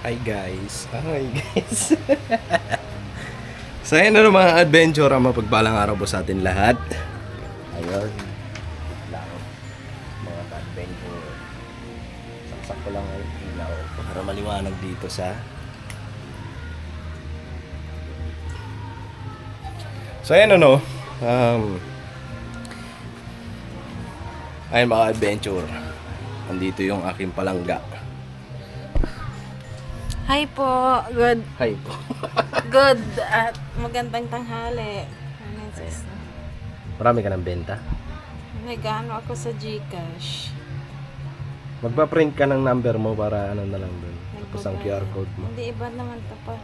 Hi guys. So ayan na mga adventure ang mapagpalang araw po sa atin lahat. Ayun. Lang. Mga adventure. Saksak ko lang ang ilaw para maliwanag dito sa So ayan ayun mga adventure. Andito yung aking palangga. Hi po. Good. Hi po. Good at magandang tanghali. Ano sis? Marami ka ng benta? Nag-ano ako sa GCash. Magpa-print ka ng number mo para ano na lang doon. Tapos ang QR code mo. Hindi, iba naman to pa.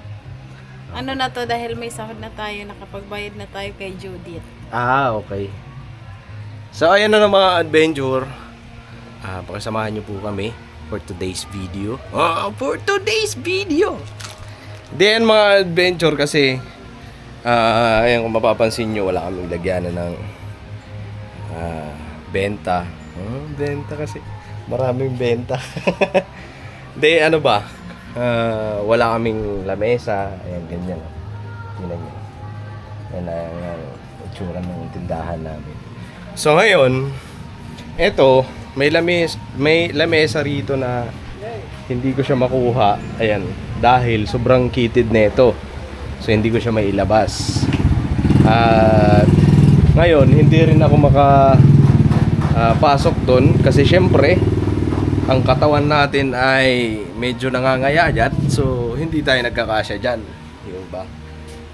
Ano na to dahil may sahod na tayo, nakapagbayad na tayo kay Judith. Okay. So ayan na mga adventure. Pakisamahan niyo po kami for today's video. Then mga adventure kasi ayan kung mapapansin nyo, wala kaming lagyanan ng benta. Benta kasi maraming benta. Di ano ba? Wala kaming lamesa. Ayan, ganyan. Tingnan nyo. Ayan ang itsura ng tindahan namin. So ngayon, eto, may lamesa rito na hindi ko siya makuha. Ayan, dahil sobrang kitid nito. So hindi ko siya mailabas. At ngayon, hindi rin ako pasok doon kasi syempre ang katawan natin ay medyo nangangayayat. So hindi tayo nagkakasya diyan, di ba?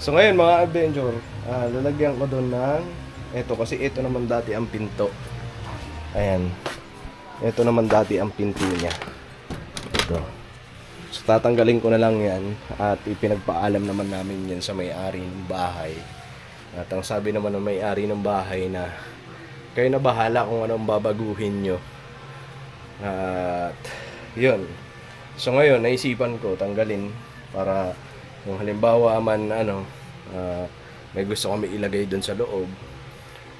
So ngayon mga adventure, lalagyan ko doon ng eto kasi ito naman dati ang pinto. Ayan. Ito naman dati ang pinto niya. Ito. So tatanggalin ko na lang yan at ipinagpaalam naman namin yan sa may-ari ng bahay. At ang sabi naman ng may-ari ng bahay na kayo na bahala kung anong babaguhin nyo. At yun. So ngayon naisipan ko tanggalin para kung halimbawa man may gusto kami ilagay doon sa loob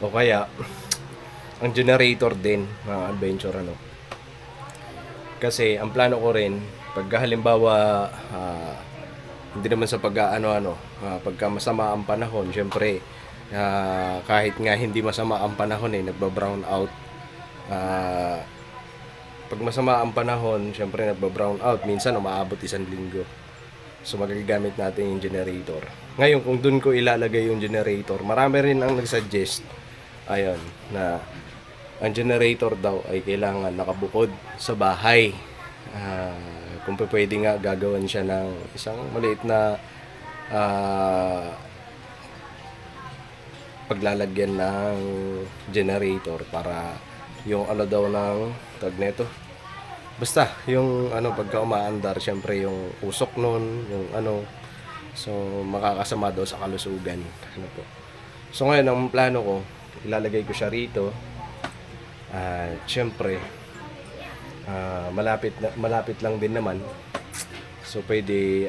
o kaya ang generator din, mga adventure kasi ang plano ko rin pag halimbawa hindi naman sa pagka masama ang panahon, syempre kahit nga hindi masama ang panahon nagba-brown out. Pag masama ang panahon, syempre nagba-brown out, minsan umaabot 1 linggo. So magagamit natin yung generator. Ngayon kung dun ko ilalagay yung generator, marami rin ang nagsuggest ayun na ang generator daw ay kailangan nakabukod sa bahay. Kung pwede nga gagawin siya ng isang maliit na paglalagyan ng generator para yung daw ng tag neto. Basta yung pagka umaandar, syempre yung usok nun, yung so makakasama daw sa kalusugan. So ngayon ang plano ko, ilalagay ko siya rito. Syempre malapit lang din naman. So pwede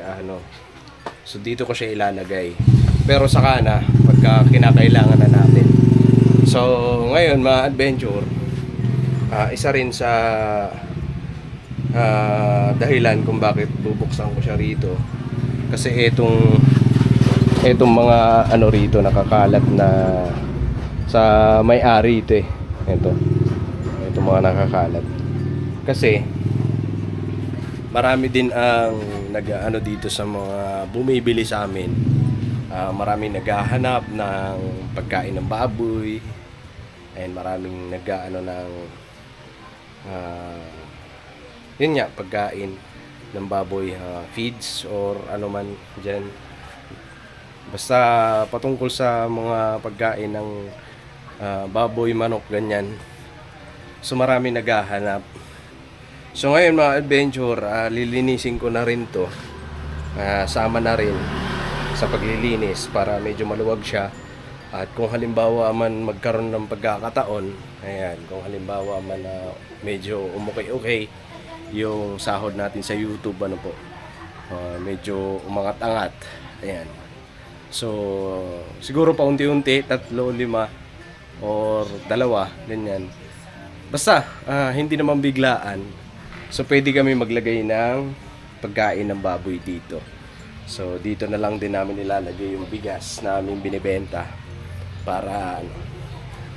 so dito ko siya ilalagay. Pero saka na pagka kinakailangan na natin. So ngayon mga adventure, isa rin sa dahilan kung bakit bubuksan ko siya rito kasi etong mga rito nakakalat na sa may-ari ito ito mga nakakalat kasi marami din ang dito sa mga bumibili sa amin. Maraming naghahanap ng pagkain ng baboy and maraming ng yun nga, pagkain ng baboy, feeds or man dyan, basta patungkol sa mga pagkain ng baboy, manok, ganyan. So marami naghahanap. So ngayon mga adventure, lilinisin ko na rin to. Sama na rin sa paglilinis para medyo maluwag siya. At kung halimbawa man magkaroon ng pagkakataon, ayan, kung halimbawa man medyo okay yung sahod natin sa YouTube, medyo umangat-angat, ayan. So siguro paunti-unti, 3, 5 or 2, ganyan. Basta hindi naman biglaan. So pwede kami maglagay ng pagkain ng baboy dito. So dito na lang din namin ilalagay yung bigas na aming binibenta para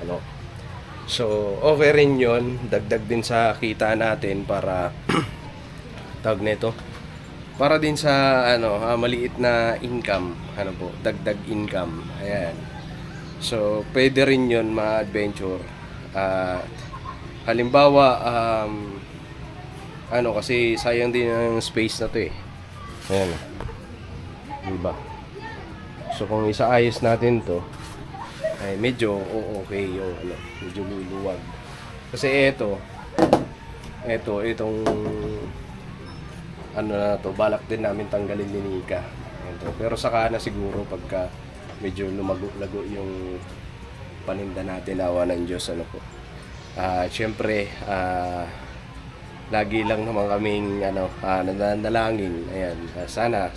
ano. So okay rin yon, dagdag din sa kita natin para tawag nito, para din sa maliit na income, dagdag income. Ayan. So pwede rin yon mga adventure. Halimbawa kasi sayang din ang space na to eh. Ayan. Diba? So kung isaayos natin to, ay medyo okay yung medyo luluwag. Kasi itong na to, balak din namin tanggalin ni Nika. Ito. Pero saka na siguro pagka medyo lumago-lago yung paninda natin, awa ng Diyos po. Syempre lagi lang naman kaming nananalangin. Ayan, sana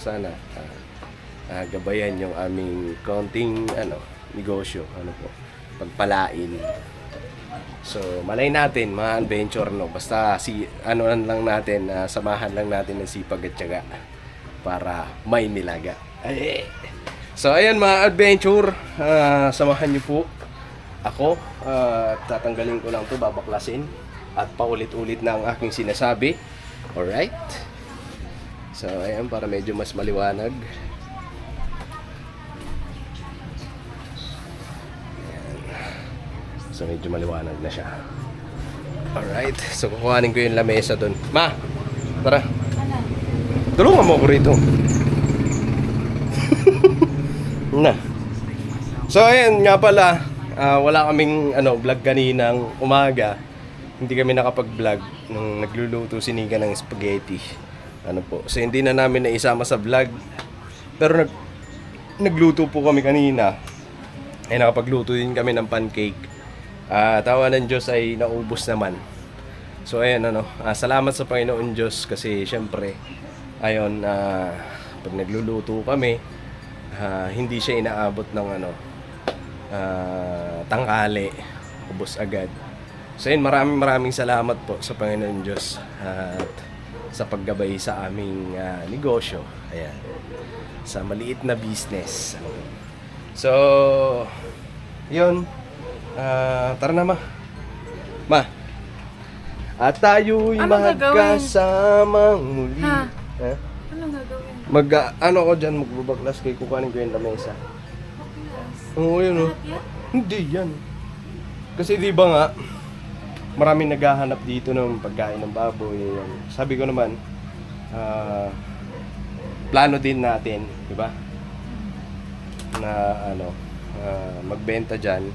gabayan yung aming konting negosyo, po, pagpalain. So malay natin mga adventure, basta lang natin, samahan lang natin ng sipag at tiyaga para may nilaga. Ay. So ayan mga adventure, samahan niyo po ako, tatanggalin ko lang to, babaklasin at paulit-ulit na ang aking sinasabi. Alright? So ayan, para medyo mas maliwanag. So medyo maliwanag na siya. Alright, so kukuhanin ko yung lamesa doon. Ma, tara. Tulungan mo ako rito. Na. So ayan nga pala, wala kaming vlog kaninang umaga. Hindi kami nakapag-vlog nung nagluluto si Nika ng spaghetti. So hindi na namin naisama sa vlog. Pero nagluto po kami kanina. Ay nakapagluto din kami ng pancake. Tawa ng Diyos ay naubos naman. So ayan salamat sa Panginoon Diyos kasi syempre ayon pag nagluluto kami, hindi siya inaabot ng tanghali, ubos agad. So ayun, maraming salamat po sa Panginoon Diyos at sa paggabay sa aming negosyo. Ayan, sa maliit na business. So yun, tara na ma. At tayo'y magkasamang muli. Ha? Ha? Anong gagawin? Ako dyan, magbabaklas kay kukuhanin ko yung lamesa. Oo, yun Hindi yan. Kasi di ba nga, maraming naghahanap dito ng pagkain ng baboy. Yan. Sabi ko naman, plano din natin, di ba? Na magbenta dyan.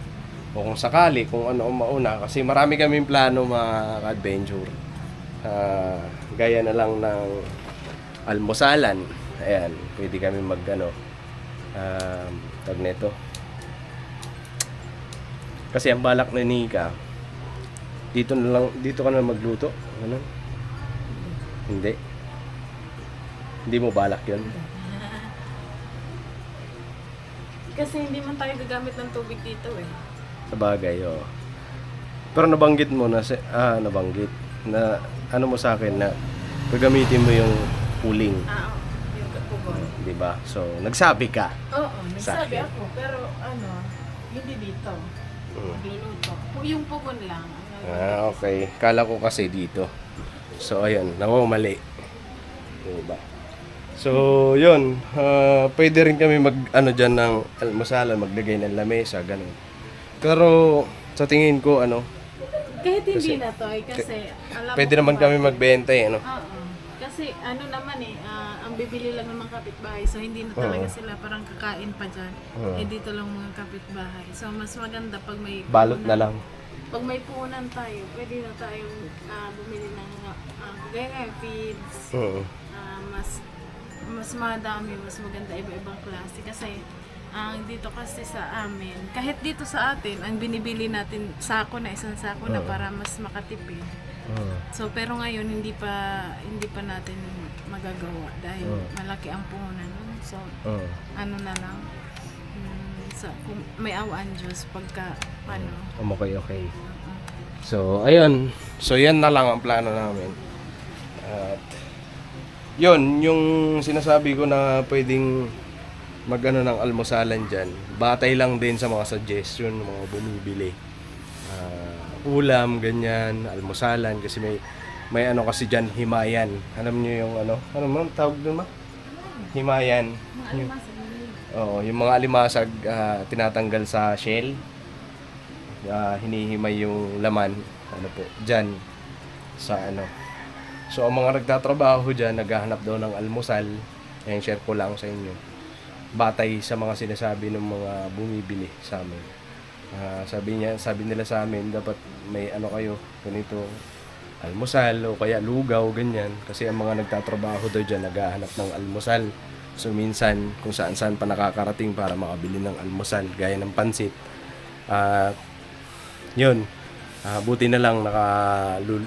O kung sakali, kung ano ang mauna. Kasi marami kaming plano mga adventure. Gaya na lang ng almosalan. Ayan, pwede kami tag neto. Kasi ang balak na Nika, dito ka na magluto. Ganun. Hindi mo balak yun. Kasi hindi man tayo gagamit ng tubig dito eh. Sa bagay, oo. Pero nabanggit mo na, nabanggit na mo sa akin na gagamitin mo yung cooling. Yung pugon. Diba? So, nagsabi ka. Oo, nagsabi akin. ako. Pero hindi dito. Magluluto. Yung pugon lang. Okay. Kala ko kasi dito. So, ayun. Mali. Diba? So, yun. Pwede rin kami dyan ng almosalan, maglagay ng lamesa, ganun. Pero, sa tingin ko, kahit hindi na to, kasi alam pwede naman kami magbenta Oo. Kasi naman ang bibili lang ng mga kapitbahay. So, hindi na talaga sila parang kakain pa dyan. Dito lang mga kapitbahay. So, mas maganda pag may balot na lang. Pag may puhunan tayo, pwede na tayong bumili ng gaya feeds. Mas madami, mas maganda, iba-ibang klase. Kasi dito kasi sa amin, kahit dito sa atin, ang binibili natin isang sako na para mas makatipid. So pero ngayon hindi pa natin magagawa dahil malaki ang puhunan nun. So na lang. So kung may awaan Diyos pagka Okay. So ayun. So yan na lang ang plano namin. At Yun, yung sinasabi ko na pwedeng mag-ano ng almusalan dyan, batay lang din sa mga suggestion ng mga bumibili. Ulam, ganyan, almusalan, kasi may ano kasi dyan, himayan. Alam nyo yung ano mo tawag doon ma? Himayan. Oo, yung mga alimasag tinatanggal sa shell. Hinihimay yung laman, ano po, dyan sa ano. So, ang mga nagtatrabaho dyan, naghahanap daw ng almusal. Ayan, share ko lang sa inyo. Batay sa mga sinasabi ng mga bumibili sa amin. Sabi nila sa amin, dapat may ano kayo, ganito, almusal o kaya lugaw, ganyan. Kasi ang mga nagtatrabaho daw dyan, naghahanap ng almusal. So, minsan, kung saan-saan pa nakakarating para makabili ng almusal, gaya ng pansit. Yun. Buti na lang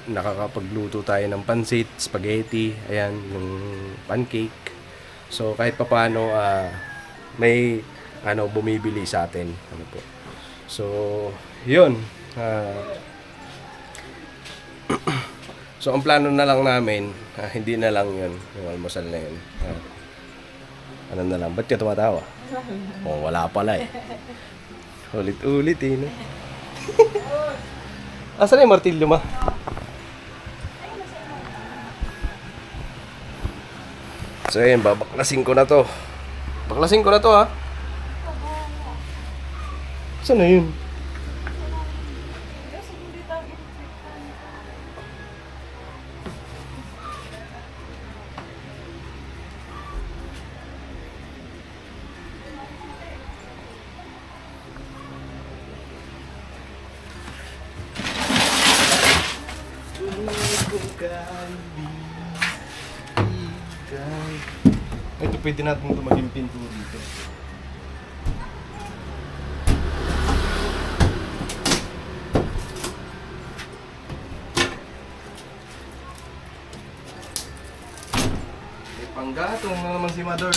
nakakapagluto tayo ng pansit, spaghetti, ayan, yung pancake. So kahit papaano may bumibili sa atin, ano po. So, yun. So ang plano na lang namin, hindi na lang yun, yung almusal na yun. Ano na lang, ba't ka tumatawa? Oh, wala pala eh. Ulit-ulit eh, no? Asan na yung martilyo, ma? So, ayun, babaklasin ko na to. Baklasin ko na to, ha? Saan na yun? Ito pwede natin ito maging pinto dito. May panggatong na naman si Mother.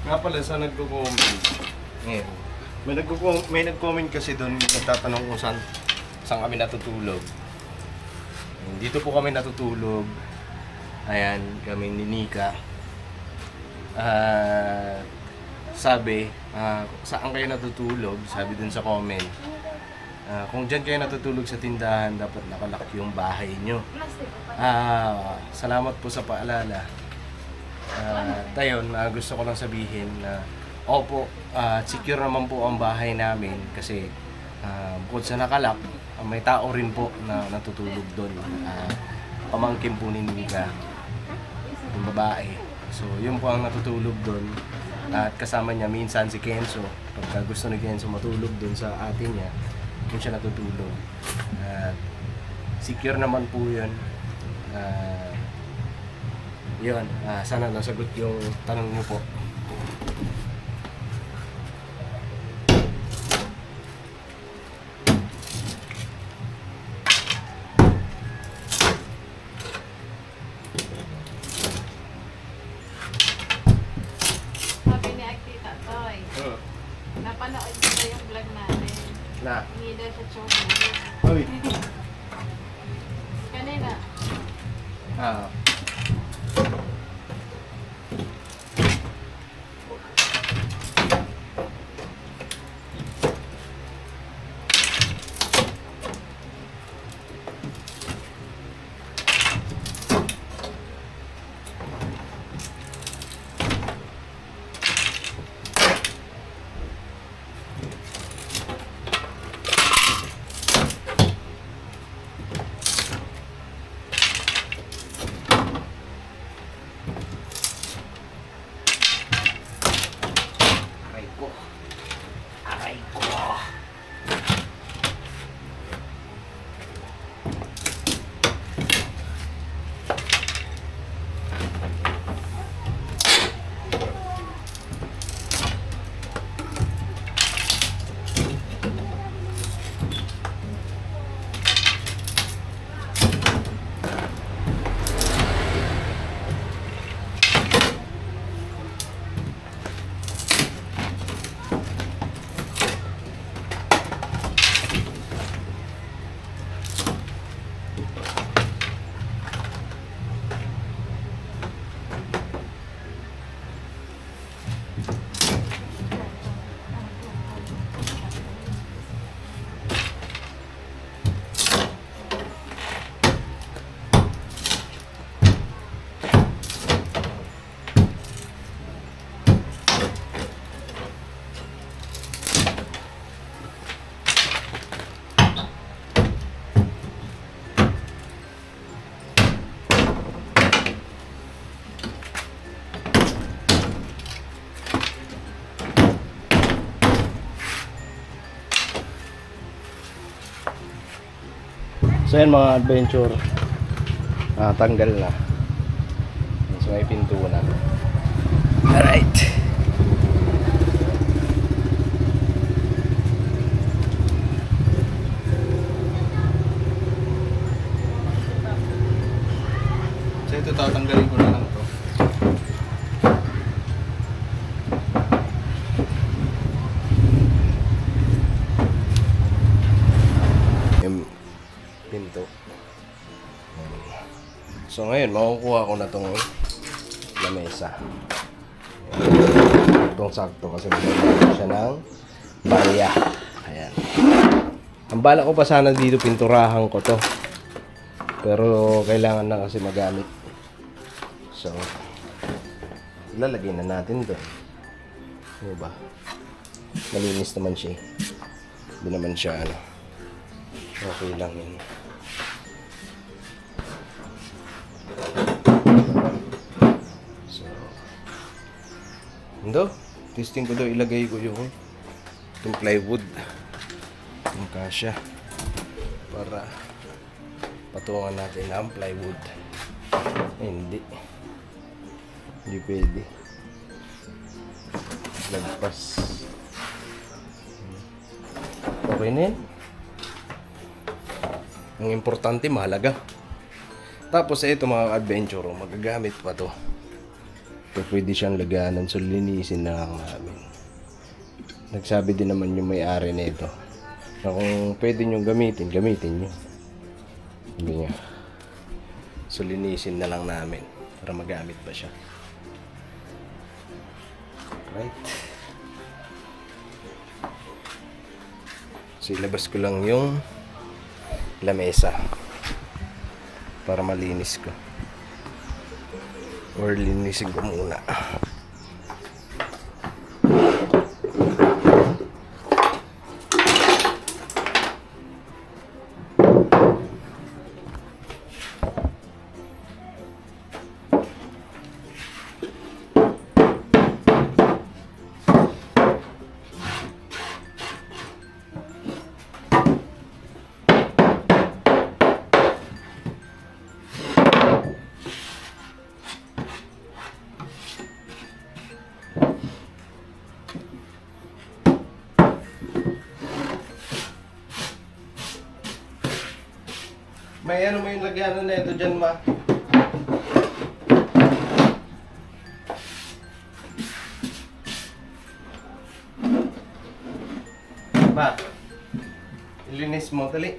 Nga pala, sa nagko-comment. Ngayon. May nag-comment kasi doon, nagtatanong kung saan kami natutulog. Dito po kami natutulog. Ayan, kami ni Nika. Sabi, saan kayo natutulog? Sabi dun sa comment. Kung dyan kayo natutulog sa tindahan, dapat nakalak yung bahay nyo. Salamat po sa paalala. Tayon, gusto ko lang sabihin na opo, secure naman po ang bahay namin kasi bukod sa nakalak, may tao rin po na natutulog doon. Pamangkin po ni Nika, yung babae. So, yun po ang natutulog doon. At kasama niya minsan si Kenzo. Pagka gusto ni Kenzo matulog doon sa atin niya, doon siya natutulog. Secure naman po yun. Yun, sana nasagot yung tanong niyo po. Sabi ni Agtita Toy, napanood ko yung vlog natin. Na. Hindi daw siya chocolate. Uy. Kanina. So yan mga adventure. Tanggal na. So may pinto na. Alright. So ito tatanggalin ko na lang to. Yung pinto. So ngayon makukuha ko na tong lamesa. Itong sakto kasi magkakaroon siya ng barya. Ayan. Ang bala ko pa sana dito pinturahan ko to. Pero kailangan na kasi magamit. So ilalagay na natin to. Diba? Malinis naman siya. Hindi naman siya ano. Okay lang yun. Ando, testing ko daw, ilagay ko yung plywood yung kasya para patungan natin ang plywood. Hindi pwede lagpas. Okay na yun. Ang importante mahalaga. Tapos ito mga adventure, magagamit pa to. So, pwede siyang laganan, so linisin na lang namin. Nagsabi din naman yung may-ari na ito na kung pwede nyo gamitin nyo. Hindi niya. So linisin na lang namin para magamit pa siya. Right. So ilabas ko lang yung lamesa para malinis ko. Or linisin ko muna. May ano mo yung lagyanan na ito dyan, ma? Ma, ilinis mo, tali.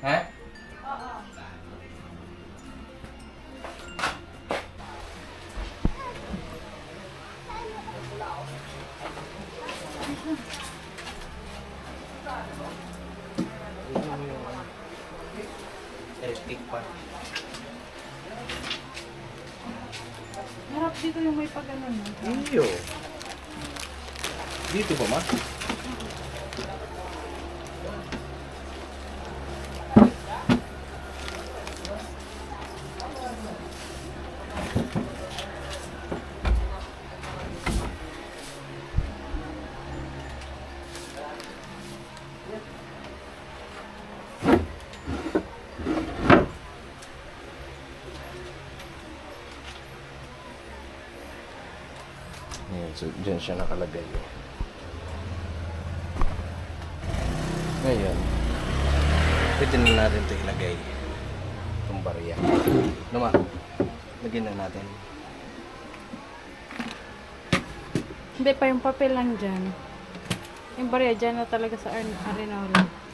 Ha? Electric pan. Harap dito yung may pag-ano no? Iyo. Dito ba, ma? Ayan, so dyan siya nakalagay. Ngayon, pwede na natin ito ilagay. Itong barya. Naman, lagyan na natin. Hindi pa yung papel lang dyan. Yung barya dyan na talaga sa arenaulo.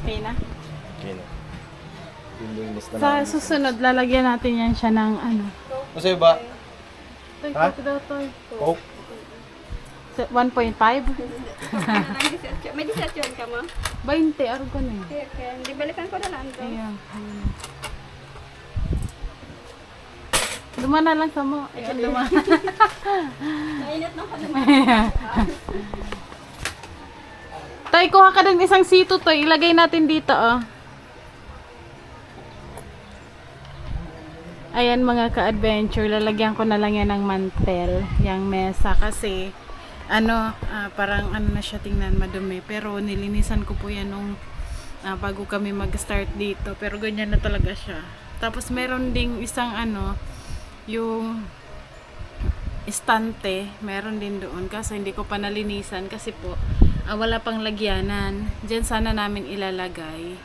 Okay na? Okay na. Yung list na Sa namin. susunod, lalagyan natin yan siya ng ano. Kasi ba? Toy, Ha? Coke daw, Toy. Coke. 1.5? May disasyon ka mo? 20, araw ko na eh. Okay, hindi balikan ko na lang to. Ayan. Dumana lang sa mo. Ayan, dumana. Mainit na ka naman. Tay, kuha ka din isang sito, Toy. Ilagay natin dito, oh. Ayan mga ka-adventure, lalagyan ko na lang yan ng mantel, yung mesa kasi parang na siya tingnan madumi, pero nilinisan ko po yan nung bago kami mag-start dito, pero ganyan na talaga siya. Tapos meron ding isang yung estante, meron din doon kasi hindi ko pa nalinisan kasi po wala pang lagyanan. Diyan sana namin ilalagay.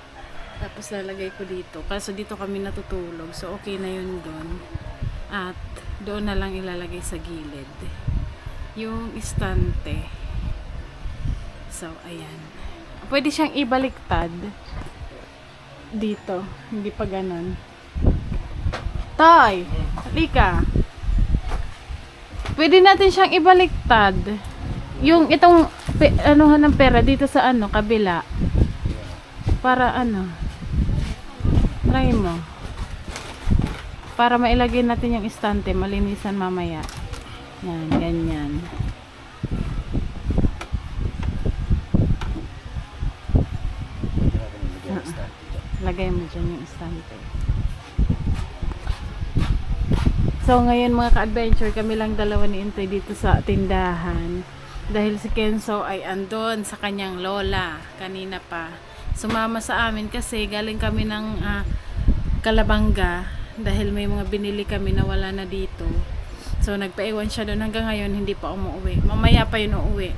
Tapos lalagay ko dito. Kaso dito kami natutulog. So okay na yun doon. At doon na lang ilalagay sa gilid. Yung istante. So ayan. Pwede siyang ibaliktad. Dito. Hindi pa ganon. Tay! Halika. Pwede natin siyang ibaliktad. Yung itong anuhan ng pera dito sa kabila. Para try mo. Para mailagay natin yung istante, malinisan mamaya. Yan, ganyan. Lagay mo dyan yung istante. So, ngayon mga ka-adventure, kami lang dalawa ni Intoy dito sa tindahan. Dahil si Kenzo ay andon sa kanyang lola. Kanina pa. Sumama sa amin kasi galing kami ng Kalabanga dahil may mga binili kami na wala na dito. So nagpaiwan siya doon hanggang ngayon hindi pa umuwi. Mamaya pa yun uuwi.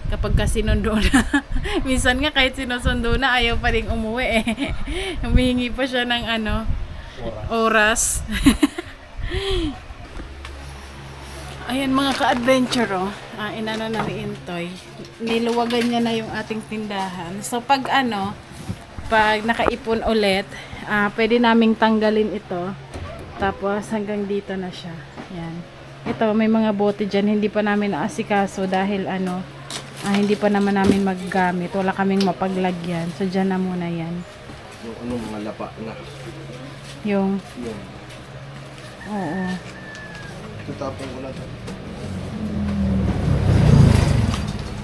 Kapag sinundo na. Minsan nga kahit sinusundo na ayaw pa rin umuwi eh. Humihingi pa siya ng oras. Ayan mga ka-adventure inano na ni Intoy. Niluwagan niya na yung ating tindahan. So pag pag nakaipon ulit, pwede naming tanggalin ito. Tapos hanggang dito na siya. Yan. Ito may mga bote dyan. Hindi pa namin naasikaso dahil hindi pa naman namin maggamit. Wala kaming mapaglagyan. So dyan na muna yan. Yung mga lapa na. Yung. Yung. Oo. Tutapon ko na ito.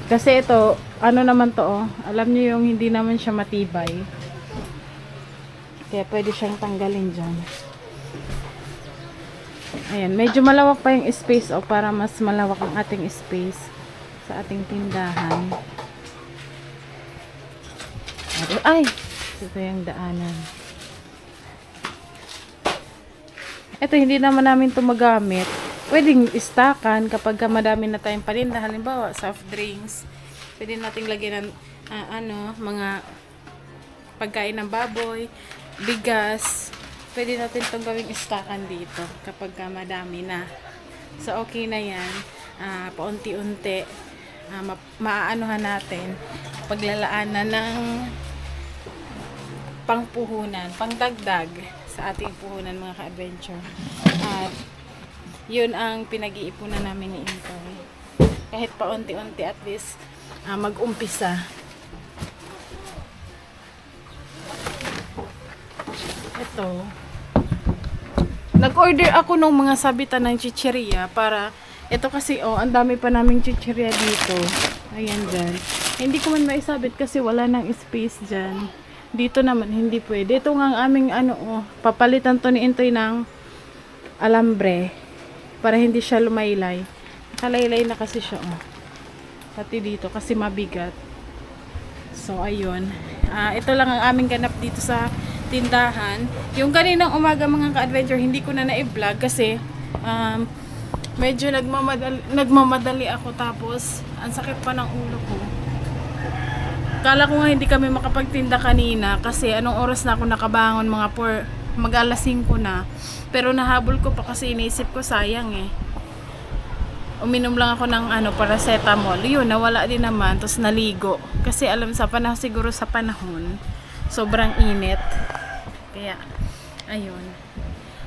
Kasi ito, naman to alam niyo yung hindi naman siya matibay. Kaya pwede siyang tanggalin dyan. Ayan, medyo malawak pa yung space para mas malawak ang ating space sa ating tindahan. Ay! Ito yung daanan. Ito, hindi naman namin ito magamit. Pwedeng istakan kapag madami na tayong paninda. Halimbawa, soft drinks. Pwede nating lagyan ng mga pagkain ng baboy, bigas. Pwede natin itong gawing istakan dito kapag madami na. So, okay na yan. Paunti-unti. Maaanuhan natin. Paglalaanan ng pangpuhunan, pangdagdag sa ating puhunan mga ka-adventure. At yun ang pinag-iipunan namin ni Intoy. Kahit paunti-unti at least mag-umpisa. Ito. Nag-order ako ng mga sabitan ng chicheria para ito kasi ang dami pa naming chicheria dito. Ayan dyan. Hindi ko man maisabit kasi wala nang space dyan. Dito naman hindi pwede. Ito nga ang aming papalitan to ni Intoy ng alambre para hindi siya lumaylay. Nakalaylay na kasi siya pati dito kasi mabigat. So ayun. Ito lang ang aming ganap dito sa tindahan. Yung kaninang umaga mga ka-adventure hindi ko na na-vlog kasi medyo nagmamadali ako tapos ang sakit pa ng ulo ko. Kala ko nga hindi kami makapagtinda kanina kasi anong oras na ako nakabangon mag-alas 5 na. Pero nahabol ko pa kasi iniisip ko sayang uminom lang ako ng paracetamol. Yun, nawala din naman. Tapos naligo. Kasi alam siguro sa panahon, sobrang init. Kaya, ayun.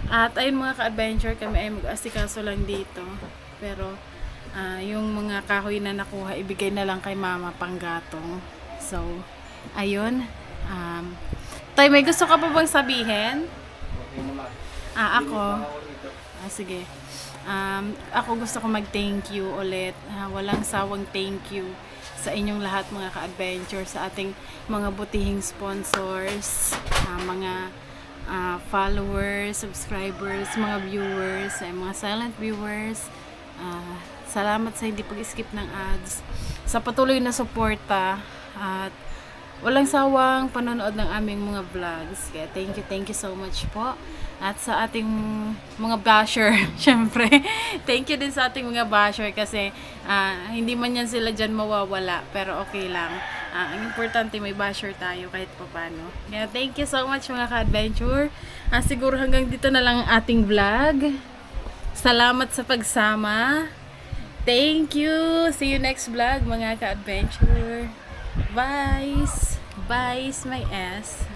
At ayun mga ka-adventure, kami ay mag-asikaso lang dito. Pero yung mga kahoy na nakuha, ibigay na lang kay mama panggatong. So, ayun. Tay, may gusto ka pa bang sabihin? Ako. Sige. Ako gusto ko mag-thank you ulit. Walang sawang thank you sa inyong lahat mga ka-adventure, sa ating mga butihing sponsors, mga followers, subscribers, mga viewers, mga silent viewers. Salamat sa hindi pag-skip ng ads, sa patuloy na suporta, at walang sawang panonood ng aming mga vlogs. Kaya thank you so much po. At sa ating mga basher, syempre, thank you din sa ating mga basher kasi hindi man yan sila dyan mawawala, pero okay lang. Ang importante may basher tayo kahit papano. Kaya thank you so much mga ka-adventure. Siguro hanggang dito na lang ang ating vlog. Salamat sa pagsama. Thank you. See you next vlog mga ka-adventure. Bye. Bye, my ass.